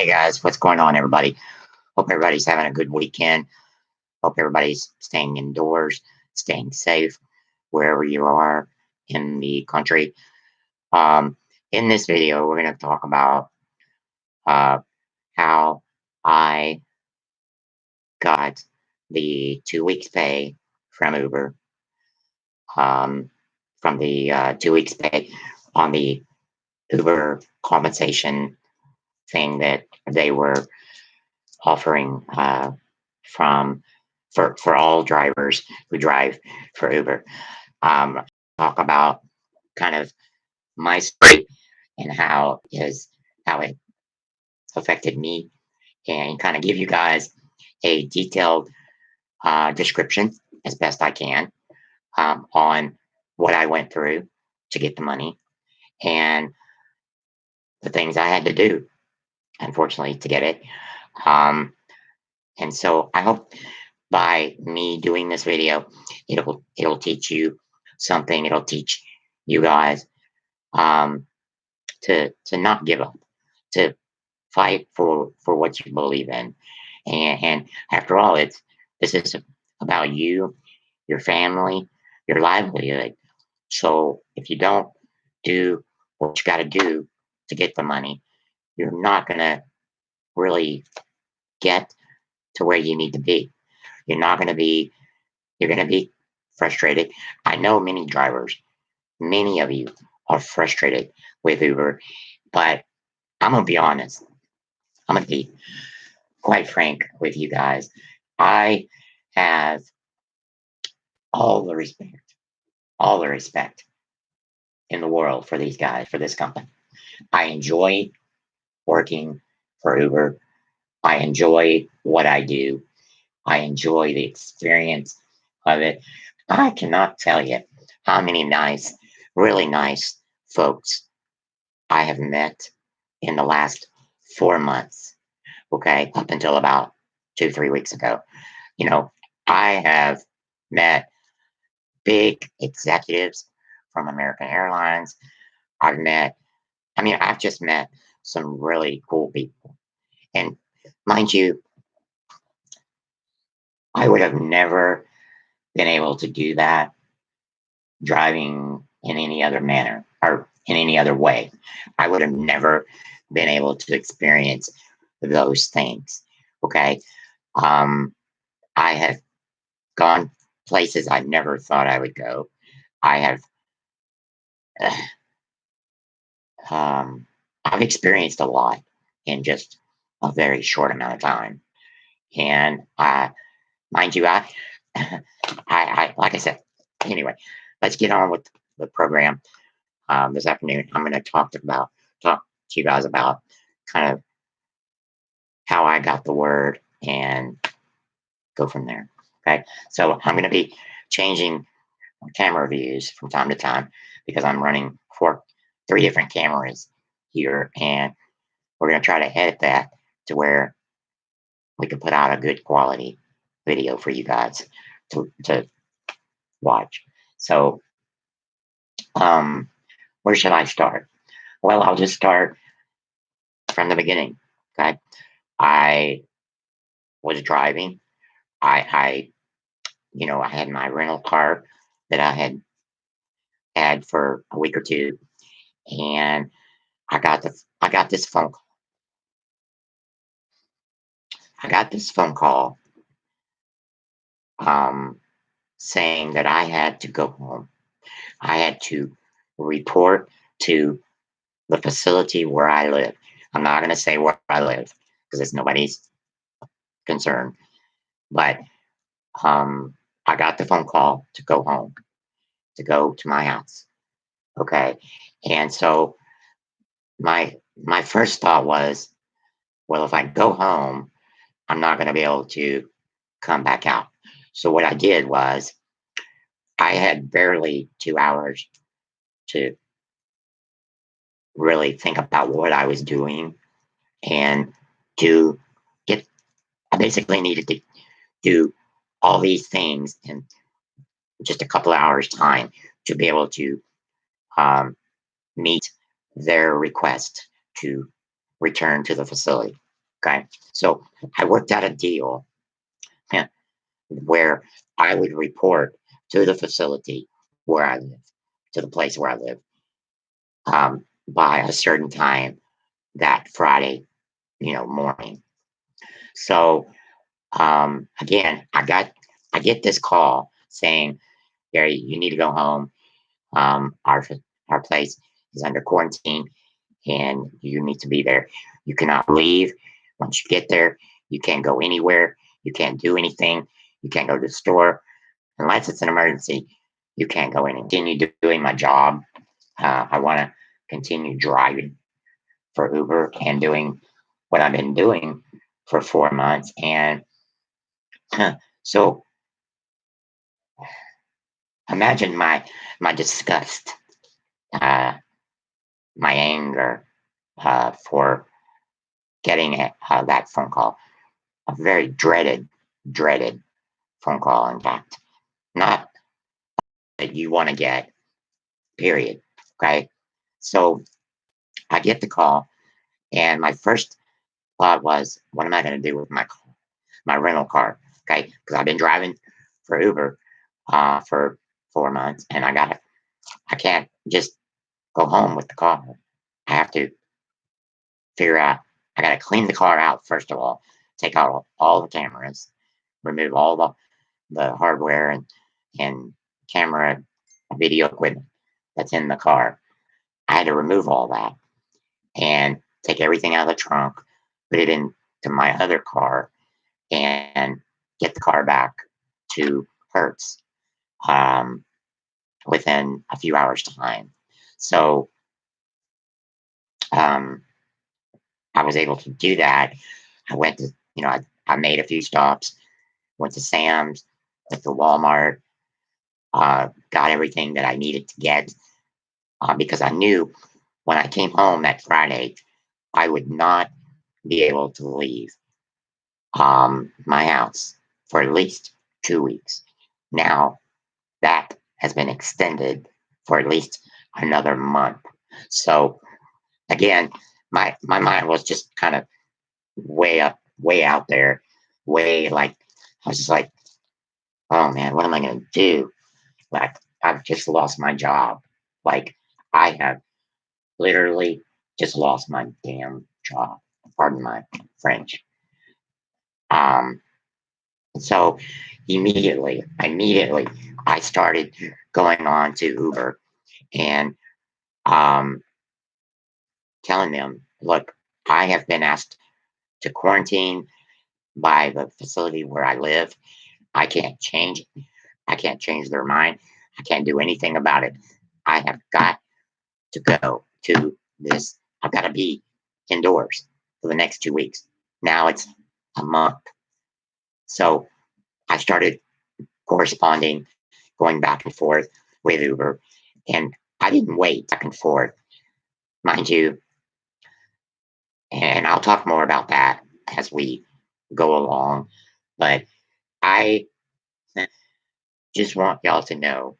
guys, what's going on, everybody? Hope everybody's having a good weekend. Hope everybody's staying indoors, staying safe wherever you are in the country. Um, in this video, we're going to talk about how I got the 2 weeks pay from Uber, from the 2 weeks pay on the Uber compensation thing that they were offering for all drivers who drive for Uber. Talk about kind of my story and how it affected me, and kind of give you guys a detailed description as best I can on what I went through to get the money and the things I had to do, unfortunately, to get it. And so I hope by me doing this video, it'll teach you something. It'll teach you guys to not give up, to fight for what you believe in. And after all, this is about you, your family, your livelihood. So if you don't do what you got to do to get the money, you're not gonna really get to where you need to be. You're not gonna be. You're gonna be frustrated. I know many drivers, many of you are frustrated with Uber, but I'm gonna be honest. I'm gonna be quite frank with you guys. I have all the respect, all the respect in the world for these guys, for this company. I enjoy working for Uber. I enjoy what I do. I enjoy the experience of it. I cannot tell you how many nice, really nice folks I have met in the last 4 months. Okay, up until about 2, 3 weeks ago. I have met big executives from American Airlines. I've just met some really cool people. And mind you, I would have never been able to do that driving in any other manner or in any other way. I would have never been able to experience those things. Okay. I have gone places I never thought I would go. I have, I've experienced a lot in just a very short amount of time. And mind you, I like I said, anyway, let's get on with the program. This afternoon, I'm going to talk to you guys about kind of how I got the word and go from there. Okay, so I'm going to be changing camera views from time to time because I'm running 3 different cameras here, and we're going to try to edit that to where we can put out a good quality video for you guys to watch. So, where should I start? Well, I'll just start from the beginning. Okay, I was driving. I I had my rental car that I had for a week or two, and I got this phone call. I got this phone call um, saying that I had to go home. I had to report to the facility where I live. I'm not going to say where I live because it's nobody's concern. But I got the phone call to go home, to go to my house. Okay, and so my first thought was, well, if I go home, I'm not going to be able to come back out. So what I did was I had barely 2 hours to really think about what I was doing and to get. I basically needed to do all these things in just a couple of hours time to be able to meet their request to return to the facility. Okay. So I worked out a deal where I would report to the facility where I live, to the place where I live, by a certain time that Friday, morning. So again, I get this call saying, Gary, you need to go home. Our place is under quarantine, and you need to be there. You cannot leave. Once you get there, you can't go anywhere. You can't do anything. You can't go to the store unless it's an emergency. You can't go in and continue doing my job. I want to continue driving for Uber and doing what I've been doing for 4 months. And so imagine my disgust, uh, my anger for getting that phone call, a very dreaded phone call. In fact, not that you want to get. Period. Okay. So I get the call, and my first thought was, what am I going to do with my rental car? Okay, because I've been driving for Uber for 4 months, and I can't just go home with the car. I have to figure out. I got to clean the car out first of all, take out all the cameras, remove all the hardware and camera video equipment that's in the car. I had to remove all that and take everything out of the trunk, put it into my other car, and get the car back to Hertz um, within a few hours' time. So um, I was able to do that. I went to, I made a few stops, went to Sam's, went to Walmart, got everything that I needed to get because I knew when I came home that Friday, I would not be able to leave my house for at least 2 weeks. Now, that has been extended for at least another month. So, again, my mind was just kind of way up, way out there, way like, I was just like, oh man, what am I going to do? Like, I've just lost my job. Like, I have literally just lost my damn job. Pardon my French. Um, so immediately, I started going on to Uber and um, telling them, look, I have been asked to quarantine by the facility where I live. I can't change it. I can't change their mind. I can't do anything about it. I have got to go to this. I've got to be indoors for the next 2 weeks. Now it's a month. So I started corresponding, going back and forth with Uber. And I didn't wait back and forth, mind you. And I'll talk more about that as we go along. But I just want y'all to know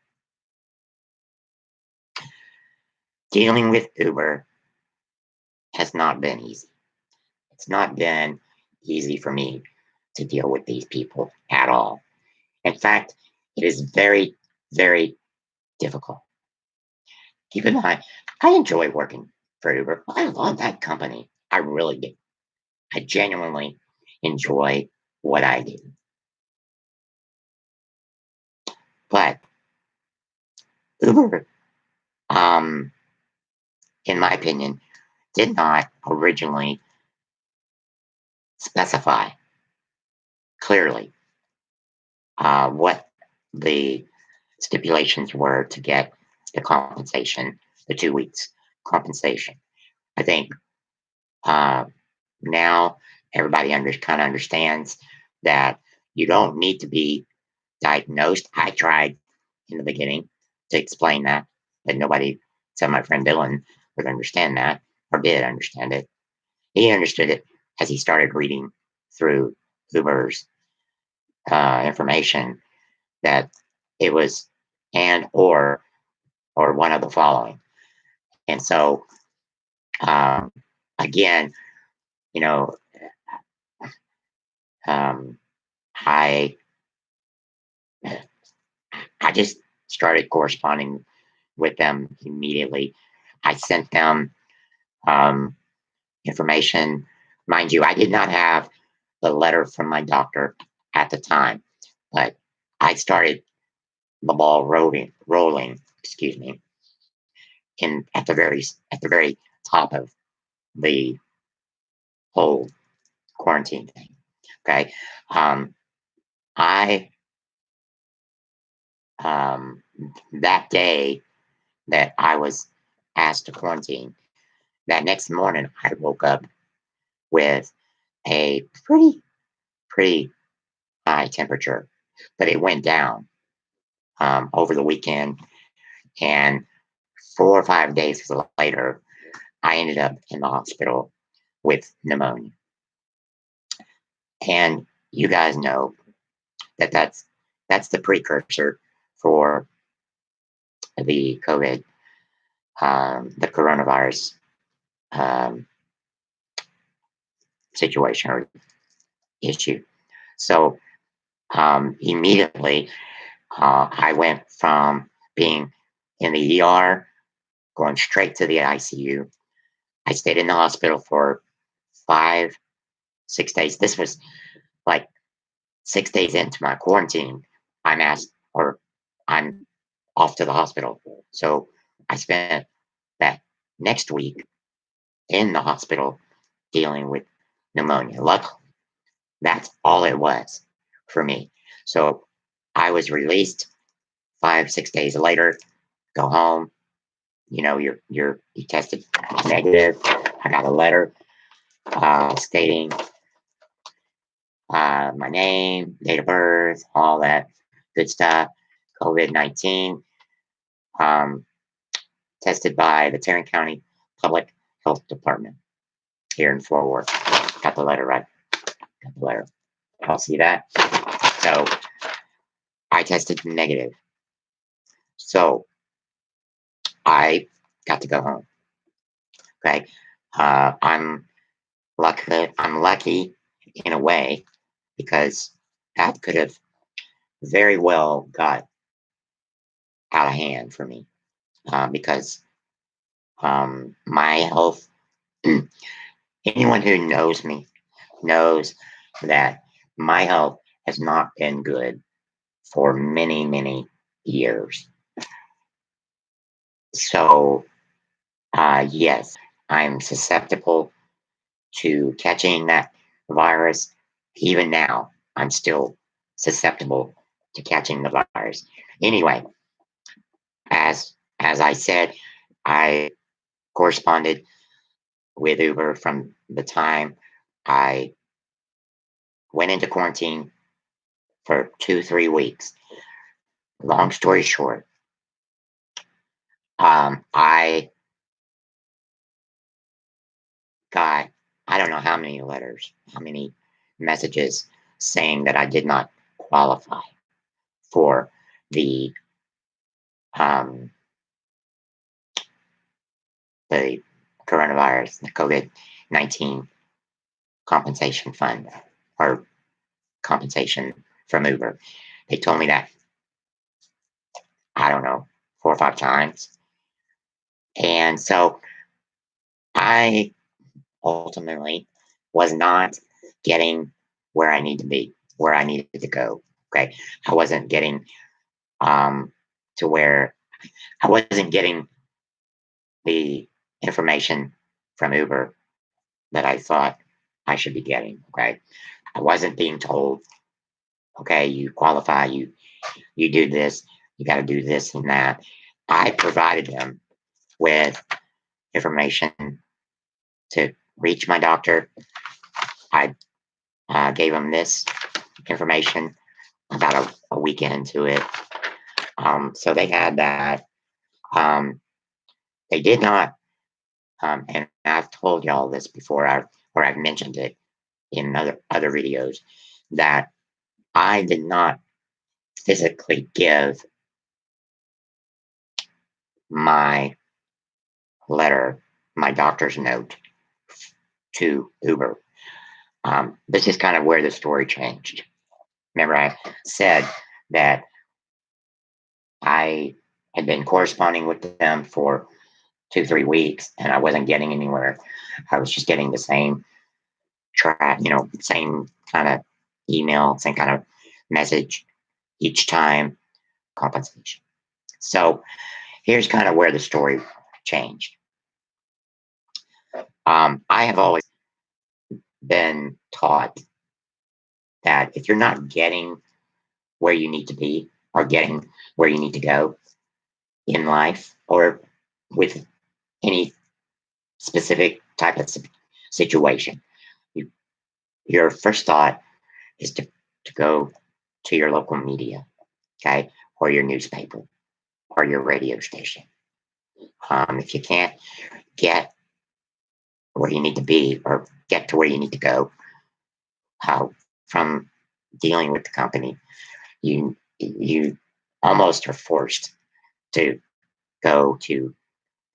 dealing with Uber has not been easy. It's not been easy for me to deal with these people at all. In fact, it is very, very difficult. Keep in mind, I enjoy working for Uber. I love that company. I really do. I genuinely enjoy what I do. But Uber, um, in my opinion, did not originally specify clearly what the stipulations were to get the compensation, the 2 weeks compensation. I think uh, now everybody kind of understands that you don't need to be diagnosed. I tried in the beginning to explain that, but nobody, except my friend Dylan, would understand that or did understand it. He understood it as he started reading through Uber's information that it was and or one of the following. And so, um, again, you know, um, I I just started corresponding with them immediately. I sent them um, information. Mind you, I did not have the letter from my doctor at the time, but I started the ball rolling. Excuse me, in at the very top of the whole quarantine thing. Okay, um, I um, that day that I was asked to quarantine, that next morning I woke up with a pretty high temperature, but it went down over the weekend. And 4 or 5 days later, I ended up in the hospital with pneumonia. And you guys know that that's the precursor for the COVID, the coronavirus um, situation or issue. So immediately, I went from being in the ER, going straight to the ICU. I stayed in the hospital for 5, 6 days. This was like 6 days into my quarantine. I'm asked, or I'm off to the hospital. So I spent that next week in the hospital dealing with pneumonia. Luckily, that's all it was for me. So I was released 5, 6 days later, go home. You know, you tested negative. I got a letter stating my name, date of birth, all that good stuff. COVID-19, um, tested by the Tarrant County Public Health Department here in Fort Worth. Got the letter right. Got the letter. I'll see that. So I tested negative. So I got to go home. Okay. I'm lucky in a way because that could have very well got out of hand for me because my health, anyone who knows me knows that my health has not been good for many years. So, yes, I'm susceptible to catching that virus. Even now, I'm still susceptible to catching the virus. Anyway, as I said, I corresponded with Uber from the time I went into quarantine for 2, 3 weeks. Long story short, I got I don't know how many letters, how many messages saying that I did not qualify for the um, the coronavirus, the COVID-19 compensation fund or compensation from Uber. They told me that I don't know 4 or 5 times, and so I ultimately was not getting where I need to be, where I needed to go. Okay, I wasn't getting um, to where I wasn't getting the information from Uber that I thought I should be getting. Okay, I wasn't being told, okay, you qualify, you do this, you got to do this and that. I provided them with information to reach my doctor. I gave them this information about a weekend into it. So they had that. Um, they did not, and I've told y'all this before, or I've mentioned it in other videos, that I did not physically give my letter, my doctor's note to Uber. This is kind of where the story changed. Remember, I said that I had been corresponding with them for 2, 3 weeks, and I wasn't getting anywhere. I was just getting the same track, same kind of email, same kind of message each time, compensation. So here's kind of where the story changed. I have always been taught that if you're not getting where you need to be or getting where you need to go in life or with any specific type of situation, you, your first thought is to go to your local media, okay, or your newspaper or your radio station. If you can't get where you need to be or get to where you need to go from dealing with the company, you almost are forced to go to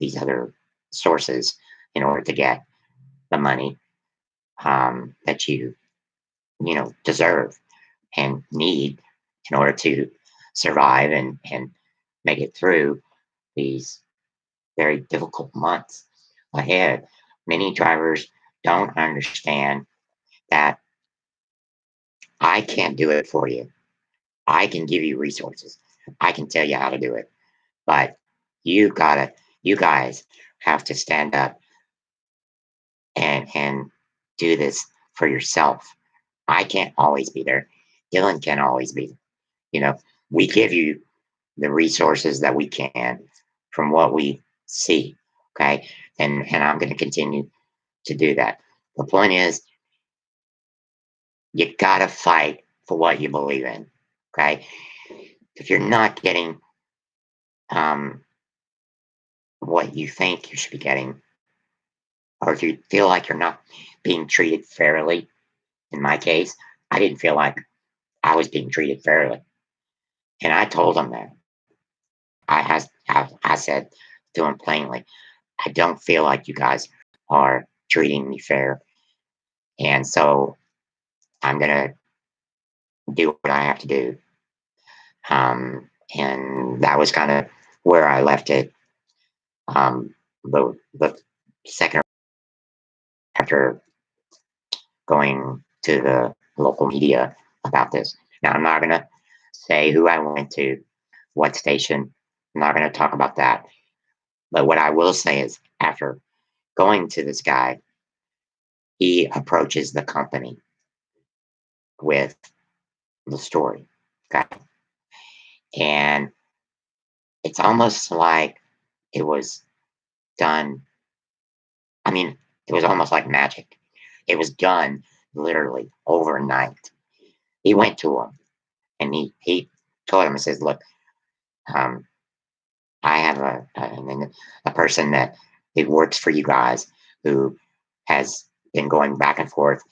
these other sources in order to get the money that you deserve and need in order to survive and make it through these very difficult months ahead. Many drivers don't understand that I can't do it for you. I can give you resources. I can tell you how to do it. But you guys have to stand up and do this for yourself. I can't always be there. Dylan can't always be there. You know, we give you the resources that we can from what we see. Okay. And I'm going to continue to do that. The point is, you got to fight for what you believe in. Okay. If you're not getting um, what you think you should be getting, or if you feel like you're not being treated fairly, in my case, I didn't feel like I was being treated fairly. And I told them that. I said to them plainly, I don't feel like you guys are treating me fair. And so I'm going to do what I have to do. And that was kind of where I left it. The second after going to the local media about this. Now, I'm not going to say who I went to, what station. I'm not going to talk about that. But what I will say is, after going to this guy, he approaches the company with the story. Okay. And it's almost like it was done. I mean, it was almost like magic. It was done literally overnight. He went to him and he told him, and says, look, um, I have a person that it works for you guys who has been going back and forth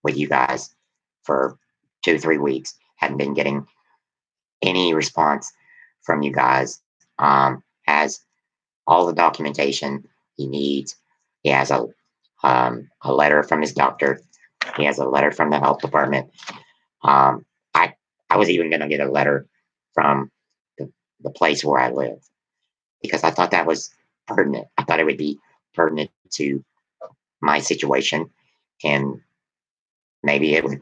with you guys for 2, 3 weeks, hadn't been getting any response from you guys. Has all the documentation he needs. He has a letter from his doctor. He has a letter from the health department. Um, I I was even going to get a letter from the place where I live because I thought that was pertinent. I thought it would be pertinent to my situation, and maybe it would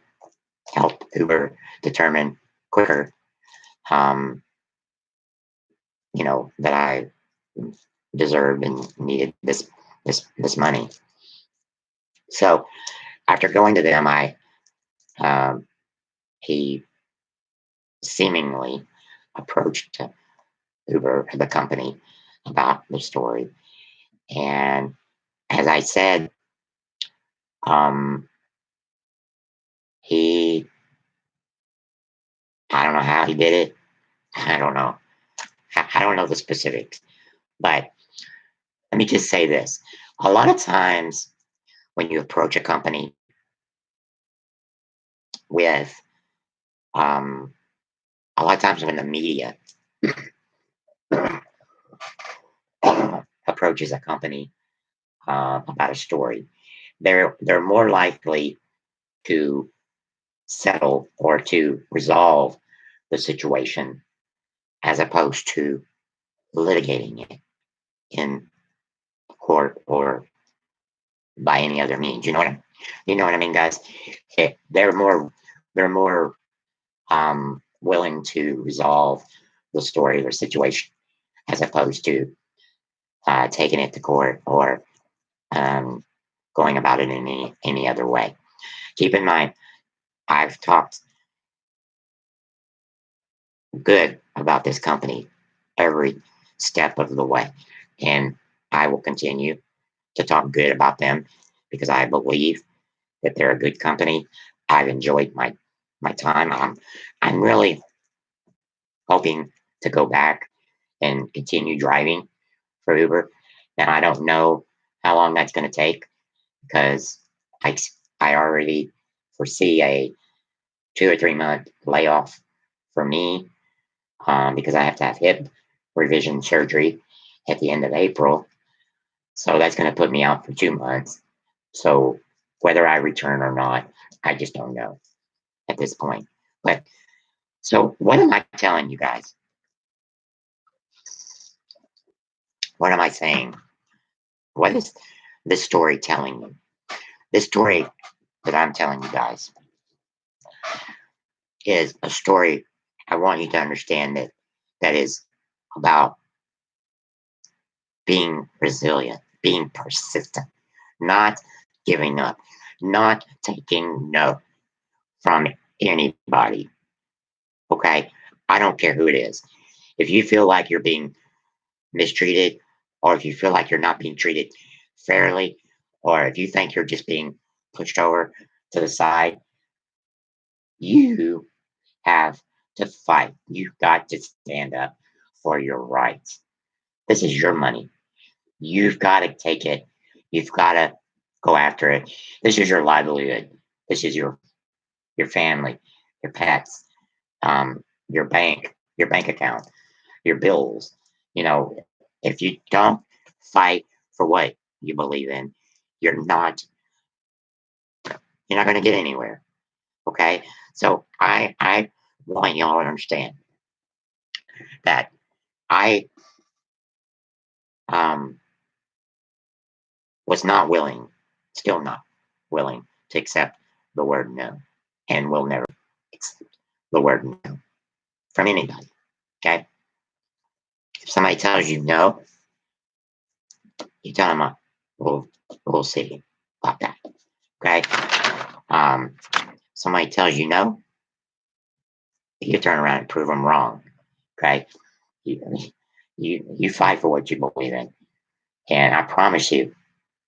help Uber determine quicker, um, that I deserved and needed this money. So after going to them, um, he seemingly approached Uber, the company, about the story, and as I said, um, he I don't know how he did it. I don't know. I don't know the specifics, but let me just say this: a lot of times when you approach a company with, um, a lot of times when the media approaches a company about a story, they're more likely to settle or to resolve the situation as opposed to litigating it in court or by any other means. You know what I mean, guys? They're more willing to resolve the story or situation as opposed to taking it to court or um, going about it in any other way. Keep in mind, I've talked good about this company every step of the way, and I will continue to talk good about them because I believe that they're a good company. I've enjoyed my time. I'm really hoping to go back and continue driving for Uber. Now I don't know how long that's going to take because I I already foresee a 2 or 3 month layoff for me because I have to have hip revision surgery at the end of April. So that's going to put me out for 2 months. So whether I return or not, I just don't know at this point. But so what am I telling you guys? What am I saying? What is this story telling you? This story that I'm telling you guys is a story I want you to understand that is about being resilient, being persistent, not giving up, not taking no from anybody. Okay? I don't care who it is. If you feel like you're being mistreated, or if you feel like you're not being treated fairly, or if you think you're just being pushed over to the side, you have to fight. You've got to stand up for your rights. This is your money. You've got to take it. You've got to go after it. This is your livelihood. This is your family, your pets, your bank account, your bills. You know, if you don't fight for what you believe in, you're not you're not going to get anywhere. Okay, so I want y'all to understand that I um, was not willing, still not willing to accept the word no, and will never accept the word no from anybody. Okay, if somebody tells you no, you tell them, we'll, we'll see about that. Okay, somebody tells you no, you turn around and prove them wrong. Okay, you, you fight for what you believe in, and I promise you,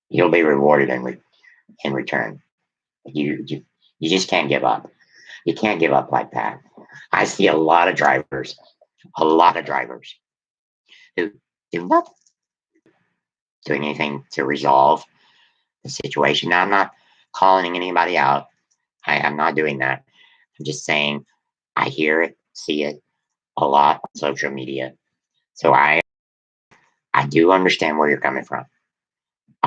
you'll be rewarded in return. You just can't give up. You can't give up like that. I see a lot of drivers who do nothing, doing anything to resolve the situation. Now, I'm not calling anybody out. I'm not doing that. I'm just saying I hear it, see it a lot on social media. So I do understand where you're coming from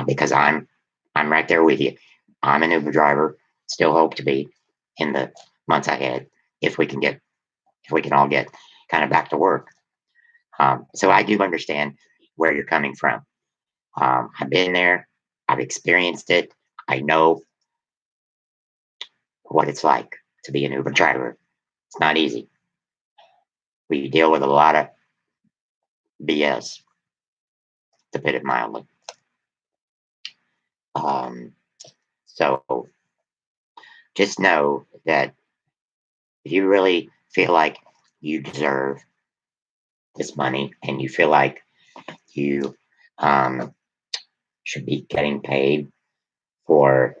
because I'm right there with you. I'm an Uber driver. Still hope to be in the months ahead if we can get if we can all get kind of back to work. So I do understand where you're coming from. I've been there. I've experienced it. I know what it's like to be an Uber driver. It's not easy. We deal with a lot of BS, to put it mildly. Um, so just know that if you really feel like you deserve this money and you feel like you um, should be getting paid for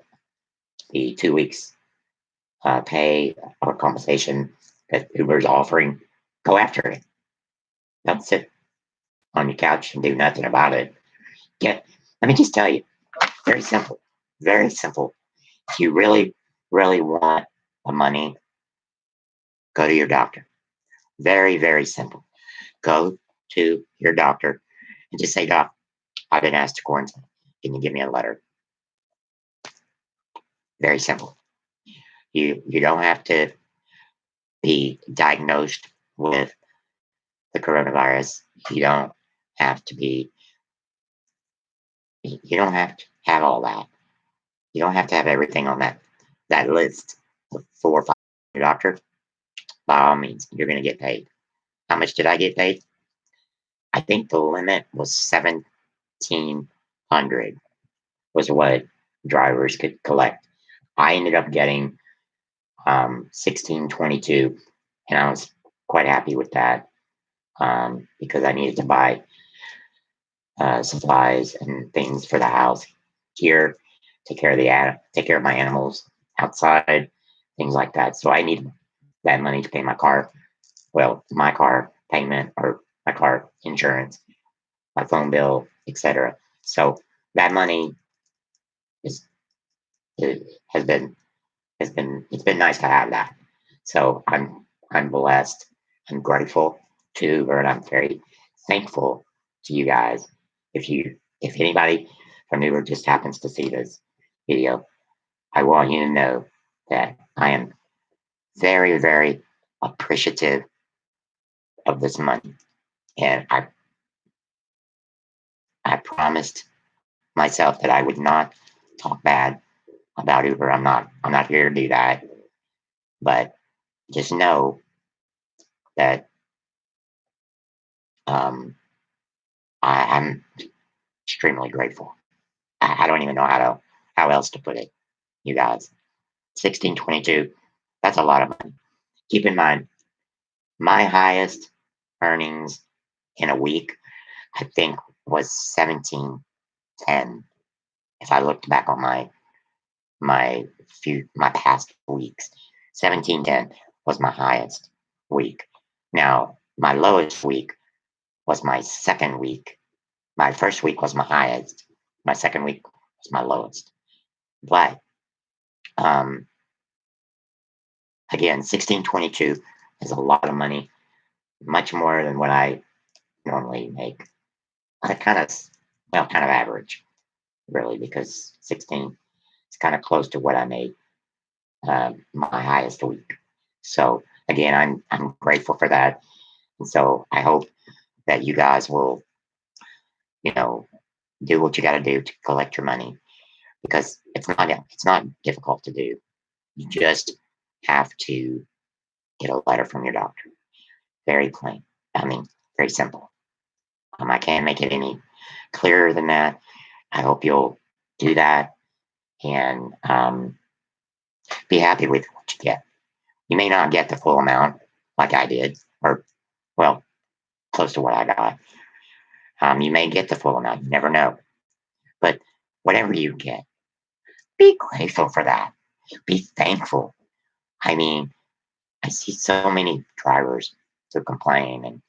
the 2 weeks pay or compensation that Uber is offering, go after it. Don't sit on your couch and do nothing about it. Let me just tell you, very simple, very simple. If you really, really want the money, go to your doctor. Very, very simple. Go to your doctor and just say, Doc, I've been asked to quarantine. Can you give me a letter? Very simple. You don't have to be diagnosed with the coronavirus. You don't have to be. You don't have to have all that. You don't have to have everything on that list of 4 or 5 doctor. By all means, you're going to get paid. How much did I get paid? I think the limit was 1,700 was what drivers could collect. I ended up getting 1622, and I was quite happy with that because I needed to buy supplies and things for the house here, take care of my animals outside, things like that. So I need that money to pay my car, well, my car payment or my car insurance, my phone bill, etc. So that money is it it's been nice to have that. So I'm blessed. I'm grateful to, and I'm very thankful to you guys. If anybody from Uber just happens to see this video, I want you to know that I am very, very appreciative of this money. And I promised myself that I would not talk bad about Uber. I'm not here to do that. But just know that um, I'm extremely grateful. I don't even know how else to put it, you guys. 1622, that's a lot of money. Keep in mind, my highest earnings in a week, I think, was 1710. If I looked back on my past weeks, 1710 was my highest week. Now, my lowest week was my second week. My first week was my highest. My second week was my lowest. But um, again, 1622 is a lot of money, much more than what I normally make. I kind of average, really, because 16 is kind of close to what I made my highest week. So again, I'm grateful for that, and so I hope that you guys will, you know, do what you got to do to collect your money because it's not difficult to do. You just have to get a letter from your doctor. Very plain. I mean, very simple. I can't make it any clearer than that. I hope you'll do that and be happy with what you get. You may not get the full amount like I did, or, well, close to what I got. You may get the full amount. You never know. But whatever you get, be grateful for that. Be thankful. I mean, I see so many drivers who complain and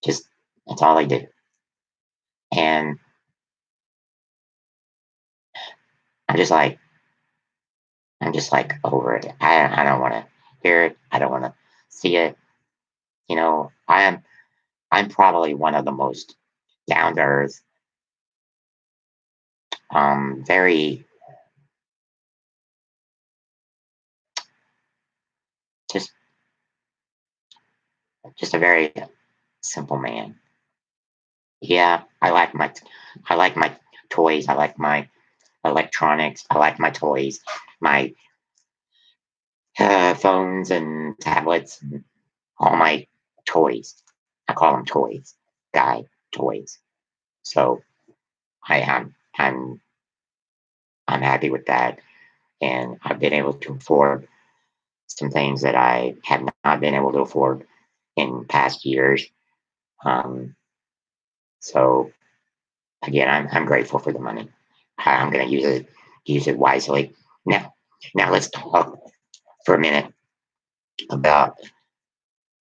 just that's all they do. And I'm just like, I'm just like over it. I don't want to hear it. I don't want to see it. You know, I'm probably one of the most down to earth, very just just a very simple man. Yeah, I like my toys. I like my electronics. I like my toys, my phones and tablets, and all my toys. I call them toys, guy toys. So I am I'm happy with that, and I've been able to afford some things that I have not been able to afford in past years. Um, so again, I'm grateful for the money. I'm going to use it wisely. Now, now let's talk for a minute about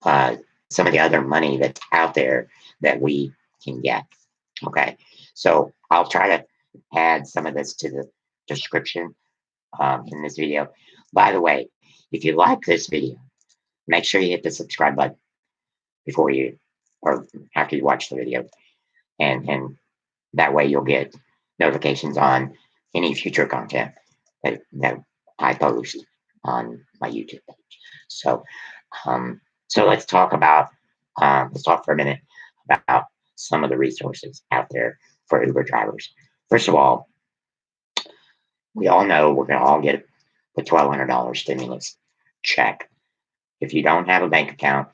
uh, some of the other money that's out there that we can get. Okay, so I'll try to add some of this to the description in this video. By the way, if you like this video, make sure you hit the subscribe button before you or after you watch the video, and that way you'll get notifications on any future content that I post on my YouTube page. So, um, so let's talk for a minute about some of the resources out there for Uber drivers. First of all, we all know we're going to all get the $1,200 stimulus check. If you don't have a bank account,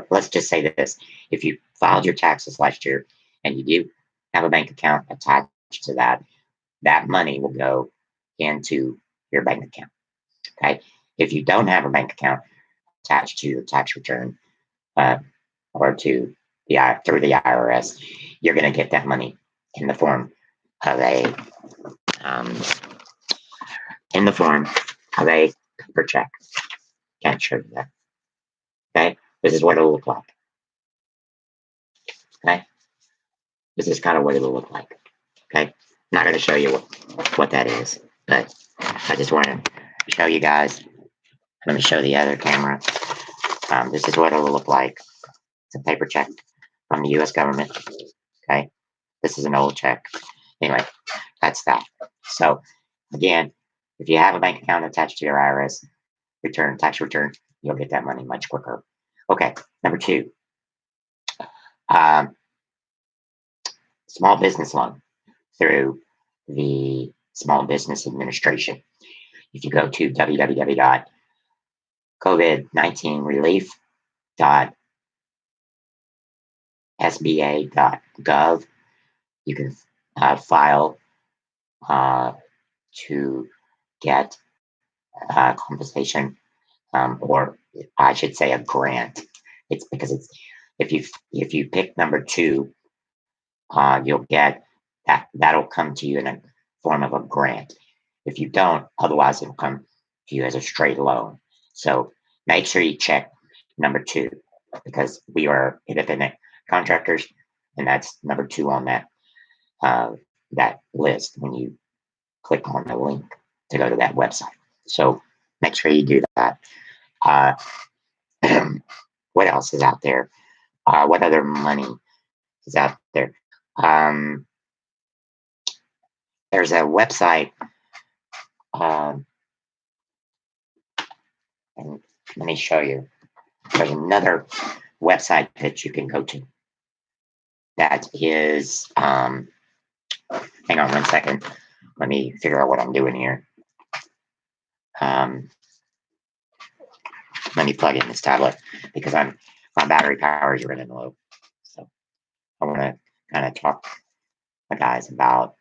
let's just say this: if you filed your taxes last year and you do have a bank account attached to that, that money will go into your bank account. Okay. If you don't have a bank account attached to your tax return, uh, or to through the IRS, you're going to get that money in the form of a um, in the form of a paper check. Can't show you that. Okay. This is what it'll look like. Okay. This is kind of what it'll look like. Okay. Not going to show you what that is, but I just want to show you guys. Let me show the other camera. This is what it'll look like. It's a paper check from the U.S. government. Okay. This is an old check. Anyway, that's that. So again, if you have a bank account attached to your IRS tax return, you'll get that money much quicker. Okay. Number two, um, small business loan through the Small Business Administration. If you go to www.covid19relief.sba.gov, you can file to get compensation, or I should say a grant. It's because it's if you pick number two, you'll get that'll come to you in a form of a grant. If you don't, otherwise it'll come to you as a straight loan. So make sure you check number two, because we are independent contractors, and that's number two on that list when you click on the link to go to that website. So make sure you do that. Uh, what else is out there? What other money is out there? Um, there's a website, um, and let me show you. There's another website that you can go to. That is, hang on one second. Let me figure out what I'm doing here. Um, let me plug in this tablet because my battery power is running low. So I want to kind of talk to guys about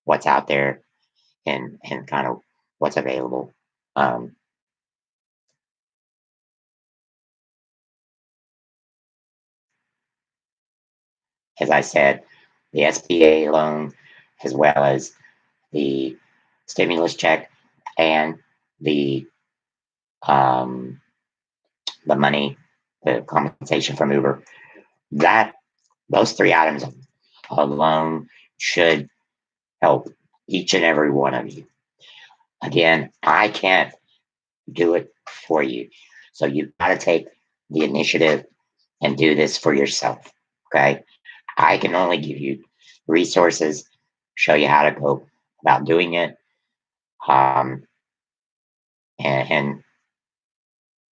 what's out there and kind of what's available. Um, as I said, the SBA loan, as well as the stimulus check and the um, the money, the compensation from Uber. That those three items alone should help each and every one of you. Again, I can't do it for you, so you've got to take the initiative and do this for yourself. Okay, I can only give you resources, show you how to go about doing it, um, and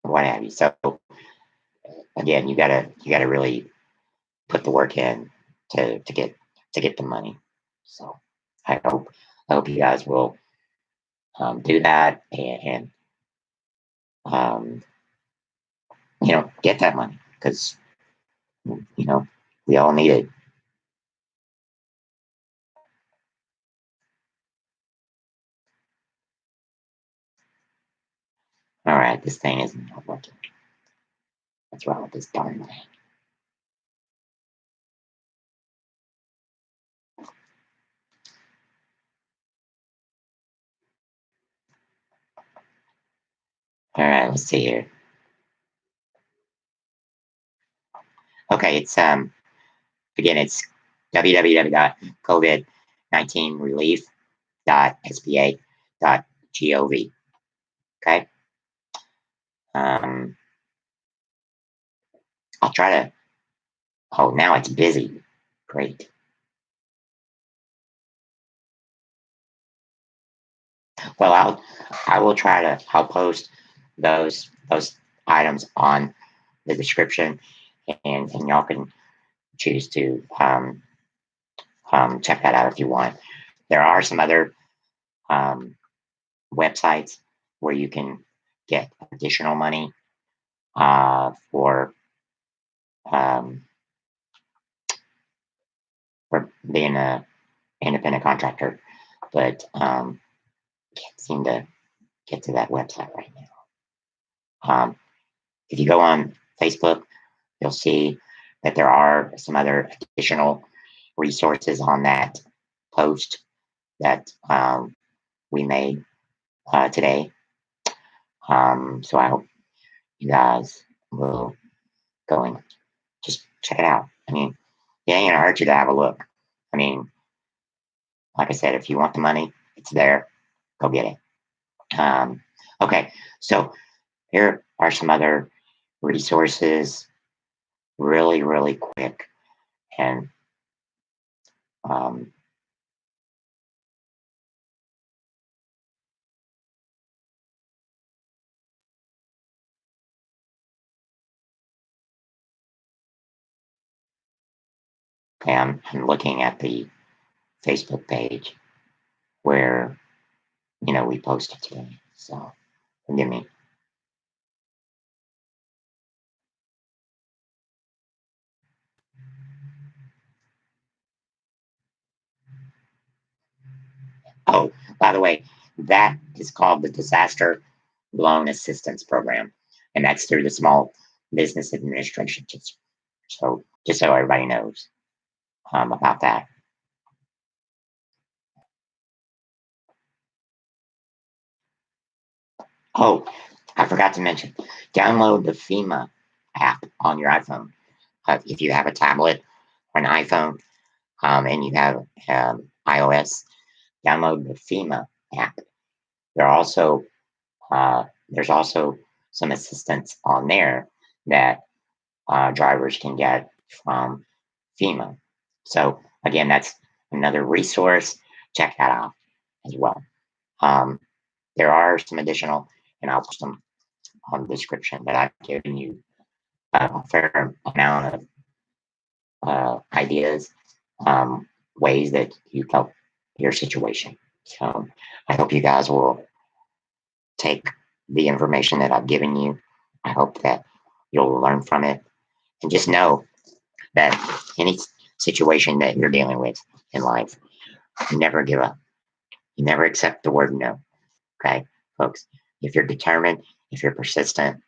what have you. So again, you gotta really put the work in to get the money. So I hope you guys will do that and um, get that money, because we all need it. All right, this thing isn't working. What's wrong with this darn thing? All right, let's see here. Okay, it's again, it's www.covid19relief.sba.gov. Okay. Um, I'll try to. Oh, now it's busy. Great. Well, I will try to. I'll post those items on the description, and y'all can choose to check that out if you want. There are some other um, websites where you can get additional money um, for being a independent contractor, but can't seem to get to that website right now. If you go on Facebook, you'll see that there are some other additional resources on that post that we made today. So I hope you guys will go and just check it out. I mean, it ain't gonna hurt you to have a look. I mean, like I said, if you want the money, it's there. Go get it. Okay, so here are some other resources, really, really quick, and um, I'm looking at the Facebook page where we posted today. So forgive me. Oh, by the way, that is called the Disaster Loan Assistance Program, and that's through the Small Business Administration. Just so everybody knows about that. Oh, I forgot to mention, download the FEMA app on your iPhone. If you have a tablet or an iPhone and you have iOS, download the FEMA app. There are also there's also some assistance on there that drivers can get from FEMA. So again, that's another resource. Check that out as well. Um, there are some additional, and I'll post them on the description, but I've given you a fair amount of ideas, ways that you help your situation. So I hope you guys will take the information that I've given you. I hope that you'll learn from it and just know that any situation that you're dealing with in life, never give up. You never accept the word no. Okay, folks, if you're determined, if you're persistent,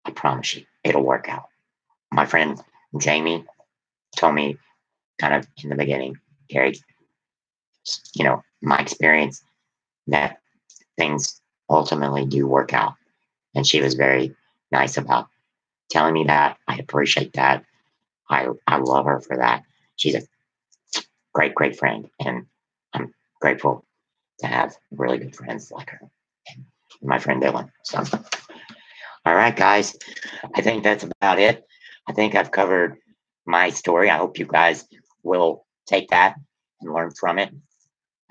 I promise you it'll work out. My friend Jamie told me kind of in the beginning, Gary, my experience that things ultimately do work out. And she was very nice about telling me that. I appreciate that. I love her for that. She's a great, great friend. And I'm grateful to have really good friends like her and my friend Dylan. So, all right, guys, I think that's about it. I think I've covered my story. I hope you guys will take that and learn from it.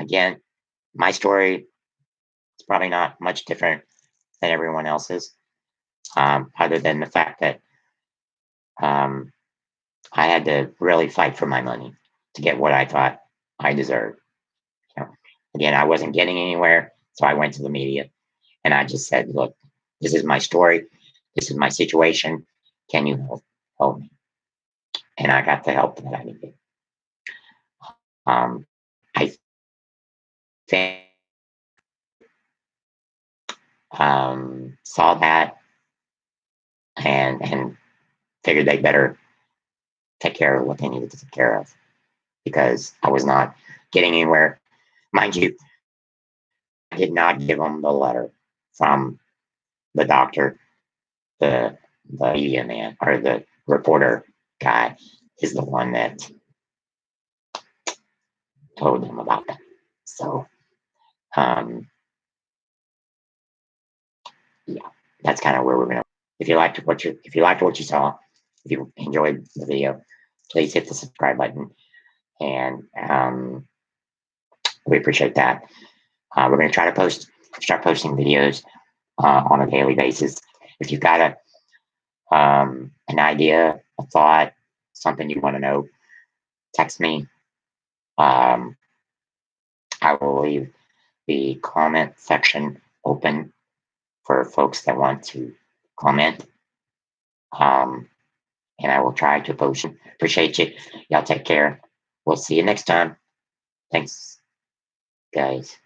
Again, my story is probably not much different than everyone else's, other than the fact that um, I had to really fight for my money to get what I thought I deserved. You know, again, I wasn't getting anywhere, so I went to the media and I just said, "Look, this is my story. This is my situation. Can you help me?" And I got the help that I needed. Um, I think saw that and figured they better take care of what they needed to take care of because I was not getting anywhere. Mind you, I did not give them the letter from the doctor. The media man or the reporter guy is the one that told them about that. So um, yeah, that's kind of where we're gonna. If you liked what you saw, if you enjoyed the video, please hit the subscribe button, and we appreciate that. We're going to try to start posting videos on a daily basis. If you've got an idea, a thought, something you want to know, text me. Um, I will leave the comment section open for folks that want to comment. And I will try to post. Appreciate you. Y'all take care. We'll see you next time. Thanks, guys.